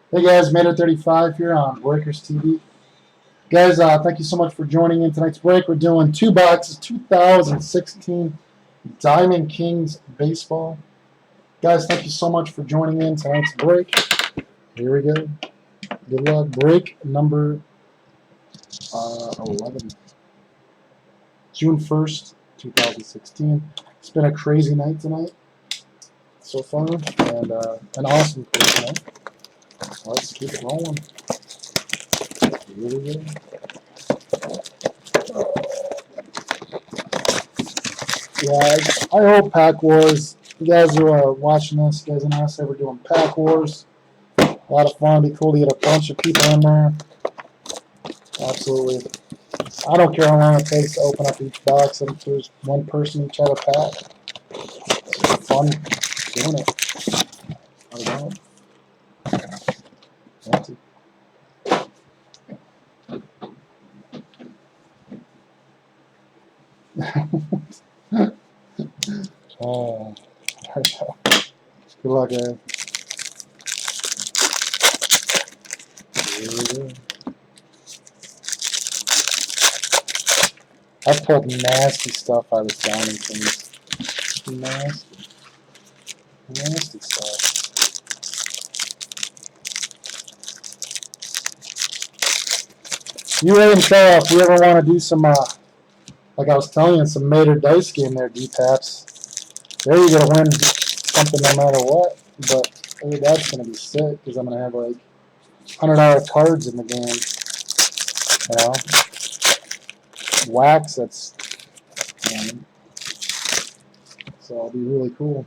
Hey guys, Mater 35 here on Breakers TV. Guys, thank you so much for joining in tonight's break. We're doing two boxes, 2016 Diamond Kings Baseball. Guys, thank you so much for joining in tonight's break. Here we go. Good luck. Break number 11. June 1st, 2016. It's been a crazy night tonight so far, and an awesome crazy night. Let's keep it rolling. Here we go. Yeah, I hope Pack Wars. You guys who are watching this, you guys and us, we're doing Pack Wars. A lot of fun. It'd be cool to get a bunch of people in there. Absolutely. I don't care how long it takes to open up each box. If there's one person each have a pack, it's fun doing it. I don't know. Oh, good luck, guys. Here we go. I've pulled nasty stuff out of this Diamond Kings. Nasty. Nasty stuff. You and Carl, if you ever want to do some, like I was telling you, some Mater dice game there, D-Taps. There you're going to win something no matter what. But that's going to be sick because I'm going to have like $100 cards in the game. You know? Wax, that's. So it'll be really cool.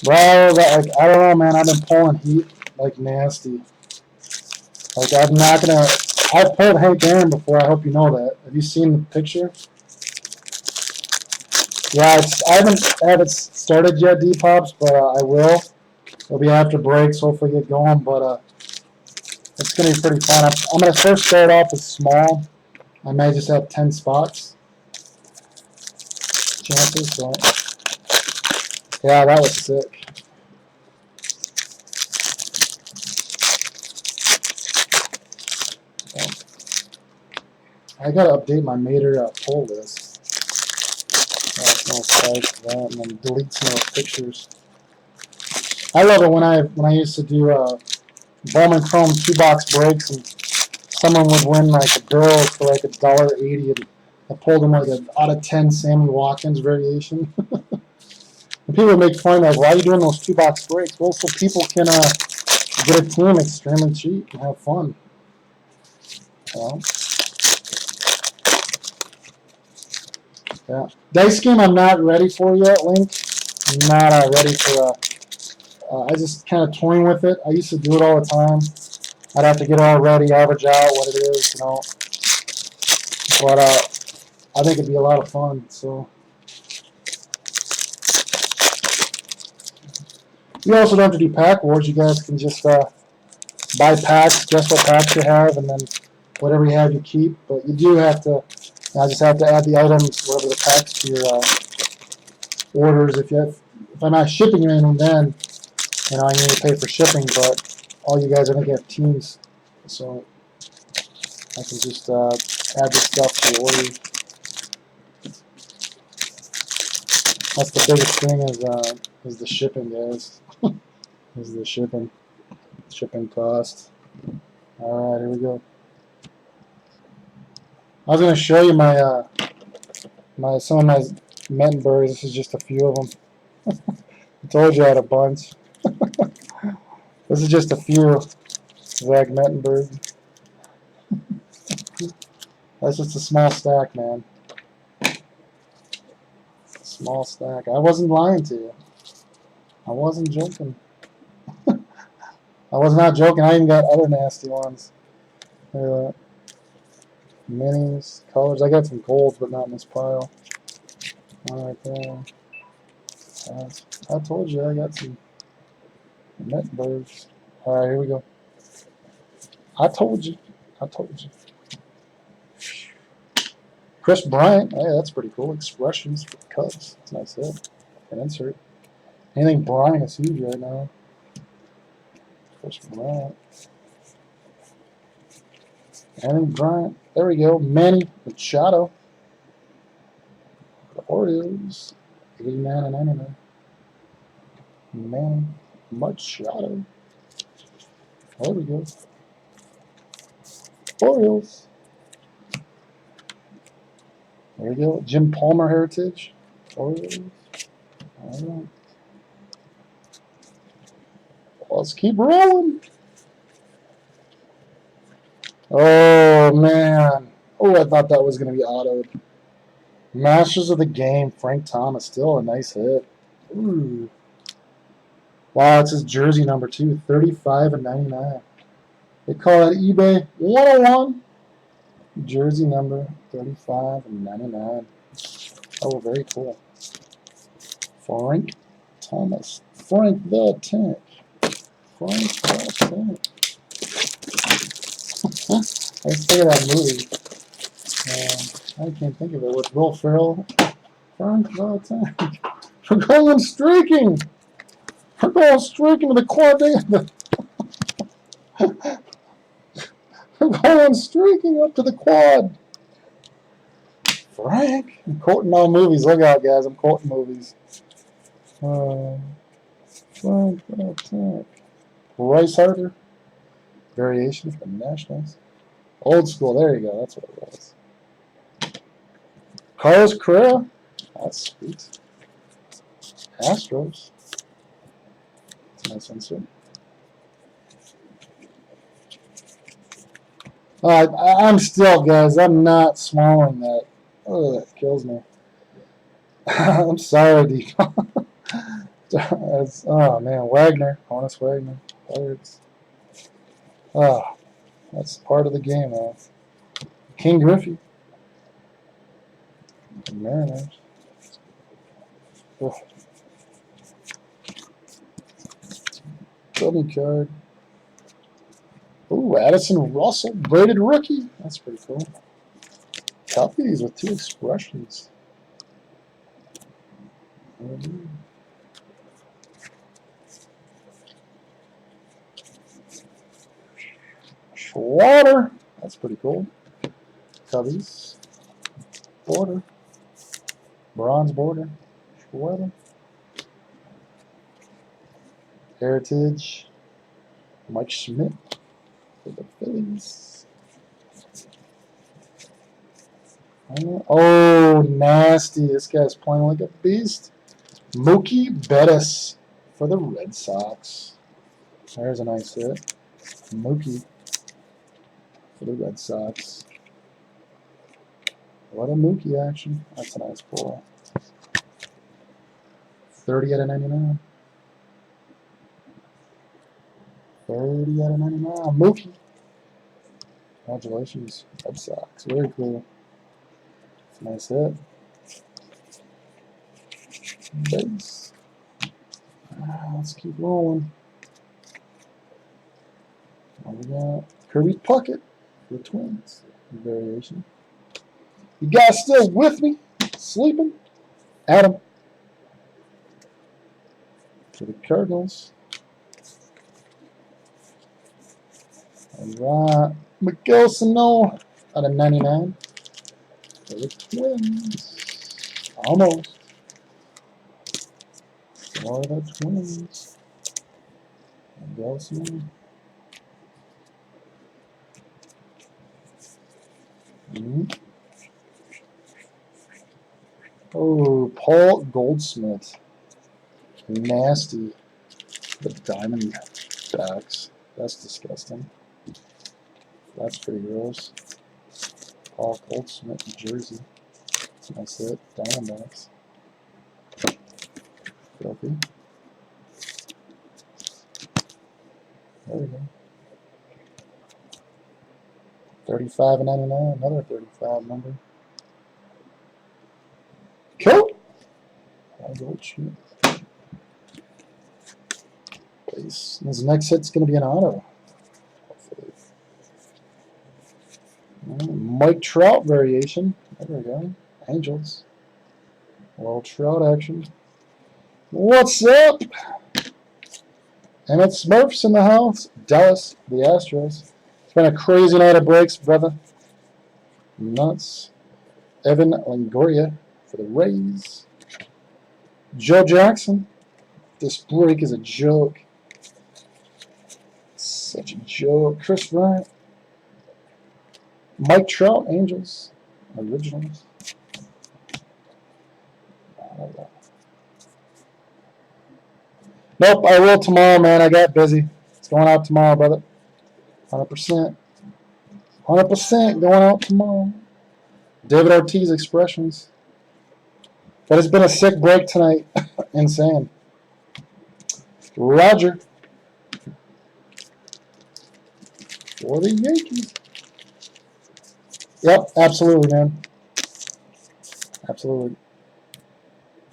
Well, like, I don't know, man. I've been pulling heat like nasty. Like, I'm not going to. I've pulled Hank Aaron before. I hope you know that. Have you seen the picture? Yeah, I haven't started yet, D-Pops, but I will. It'll be after breaks, hopefully get going, but it's going to be pretty fun. I'm going to first start off with small. I may just have 10 spots. Chances, so. Yeah, that was sick. I gotta update my Mater pull list. That's no size for that, and then delete some of those pictures. I love it when I used to do Bowman Chrome 2-box breaks, and someone would win like a bill for like $1.80, and I pulled them like an out of 10 Sammy Watkins variation. And people would make fun like, why are you doing those 2-box breaks? Well, so people can get a team extremely cheap and have fun. You know? Yeah. Dice game I'm not ready for yet, Link. I'm not ready for I just kind of toying with it. I used to do it all the time. I'd have to get it all ready, average out what it is, you know. But I think it'd be a lot of fun. So you also don't have to do pack wars. You guys can just buy packs, guess what packs you have, and then whatever you have you keep. But you do have to. I just have to add the items, whatever the packs to your orders. If I'm not shipping you anything, then I need to pay for shipping. But all you guys, I think, have teams, so I can just add this stuff to the order. That's the biggest thing is the shipping, guys. Is the shipping cost. All right, here we go. I was gonna show you some of my Mettenbergs. This is just a few of them. I told you I had a bunch. This is just a few. Zach Mettenberg. That's just a small stack, man. Small stack. I wasn't lying to you. I wasn't joking. I was not joking. I even got other nasty ones. Minis, colors. I got some golds, but not in this pile. One right there. I told you I got some Mettenbergs. All right, here we go. I told you. Chris Bryant. Hey, that's pretty cool. Expressions for the Cubs. That's a nice hit. An insert. Anything Bryant is huge right now. Chris Bryant. Anything Bryant. There we go. Manny Machado. The Orioles. 89 and 99. Manny Machado. There we go. Orioles. There we go. Jim Palmer Heritage. Orioles. All right. Let's keep rolling. Oh, man. Oh, I thought that was going to be autoed. Masters of the Game. Frank Thomas. Still a nice hit. Ooh. Wow, it's his jersey number, too. 35 and 99. They call it eBay 101. Jersey number 35 and 99. Oh, very cool. Frank Thomas. Frank the Tank. Frank the Tank. I was thinking of that movie. I can't think of it. With Will Ferrell. Frank the Tank. We're going streaking. We're going streaking to the quad. We're going streaking up to the quad. Frank. I'm quoting all movies. Look out, guys. I'm quoting movies. Frank the Tank. Bryce Harper. Variation for the Nationals. Old school. There you go. That's what it was. Carlos Correa. That's sweet. Astros. That's a nice insert. I'm still, guys. I'm not swallowing that. Oh, that kills me. I'm sorry, Deep. Oh, man. Wagner. Honest Wagner. Pirates. Oh, that's part of the game, man. King Griffey. The Mariners. Oh. Double card. Ooh, Addison Russell. Braided rookie. That's pretty cool. Copies with 2 expressions. Schwaber. That's pretty cool. Cubbies. Border. Bronze border. Schwaber. Heritage. Mike Schmidt for the Phillies. Oh, nasty. This guy's playing like a beast. Mookie Bettis for the Red Sox. There's a nice hit. Mookie for the Red Sox. What a Mookie action. That's a nice pull. 30 out of 99. 30 out of 99. Mookie. Congratulations, Red Sox. Very cool. It's a nice hit. Base. Let's keep rolling. What we got? Kirby Puckett for the Twins. Variation. You guys still with me? Sleeping? Adam. For the Cardinals. All right. Miguel Sano out of 99. For the Twins. Almost. For the Twins. Miguel Sano. Oh, Paul Goldsmith. Nasty. The Diamondbacks. That's disgusting. That's pretty gross. Paul Goldsmith jersey. That's it. Diamondbacks. Filthy. There we go. 35 and 99. Another 35 number. Cool. Goldschmidt. Base. This next hit's going to be an auto. Hopefully. Mike Trout variation. There we go. Angels. A little Trout action. What's up? And it's Smurfs in the house. Dallas, the Astros. It's been a crazy night of breaks, brother. Nuts. Evan Longoria for the Rays. Joe Jackson. This break is a joke. Such a joke. Chris Bryant. Mike Trout, Angels. Originals. Nope, I will tomorrow, man. I got busy. It's going out tomorrow, brother. 100%. 100% going out tomorrow. David Ortiz expressions. But it's been a sick break tonight. Insane. Roger. For the Yankees. Yep, absolutely, man. Absolutely.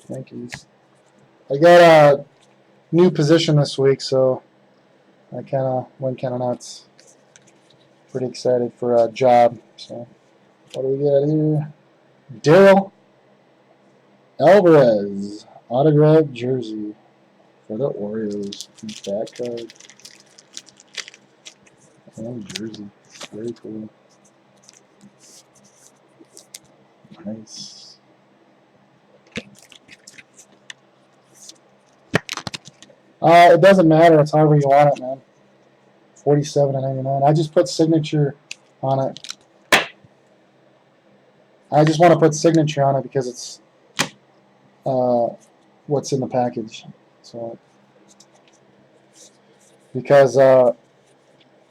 Yankees. I got a new position this week, so I kind of went kind of nuts. Pretty excited for a job. So, what do we got here? Daryl Alvarez, autographed jersey for the Orioles. Back card. And jersey. Very cool. Nice. It doesn't matter. It's however you want it, man. 47.99. I just put signature on it. I just want to put signature on it because it's what's in the package. So, because I'm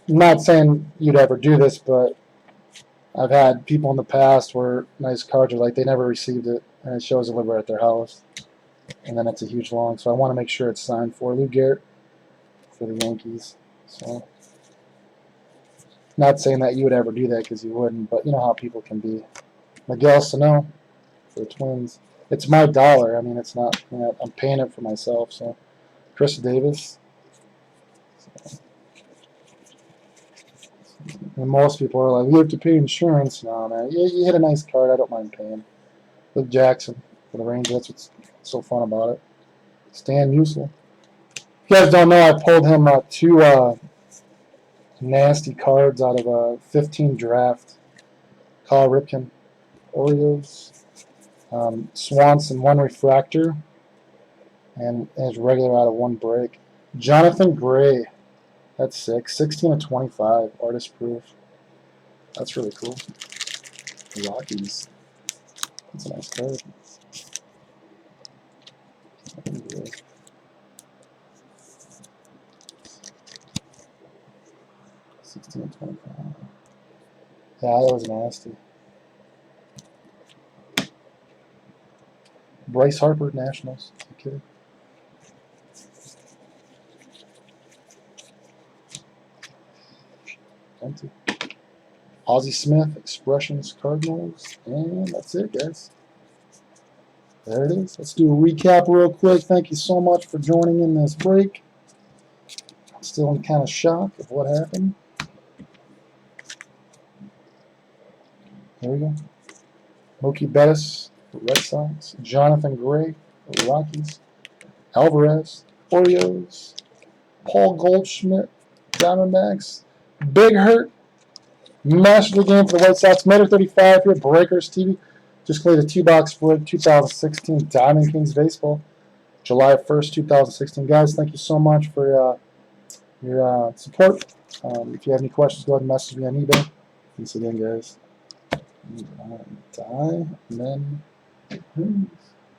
not saying you'd ever do this, but I've had people in the past where nice cards are like they never received it, and it shows delivered at their house, and then it's a huge long. So I want to make sure it's signed for Lou Gehrig for the Yankees. So, not saying that you would ever do that because you wouldn't, but you know how people can be. Miguel Sano for the Twins. It's my dollar. I mean, it's not. You know, I'm paying it for myself. So, Chris Davis. And most people are like, "We have to pay insurance." No, man. You hit a nice card. I don't mind paying. Luke Jackson for the Rangers. That's what's so fun about it. Stan Musial. If you guys don't know, I pulled him two nasty cards out of a 15 draft. Kyle Ripken, Orioles, Swanson, one refractor, and his regular out of one break. Jonathan Gray, that's sick. 16 of 25, artist proof. That's really cool. The Rockies. That's a nice card. 16 of 25. Yeah, that was nasty. Bryce Harper, Nationals. Okay. Empty. Ozzie Smith, Expressions, Cardinals, and that's it, guys. There it is. Let's do a recap real quick. Thank you so much for joining in this break. I'm still in kind of shock of what happened. Here we go. Mookie Bettis, Red Sox. Jonathan Gray, Rockies. Alvarez, Orioles. Paul Goldschmidt, Diamondbacks. Big Hurt, Master of the Game for the White Sox. Meter 35 here, Breakers TV. Just played a two-box break, 2016 Diamond Kings Baseball. July 1st, 2016. Guys, thank you so much for your support. If you have any questions, go ahead and message me on eBay. Thanks again, guys. Die, and then...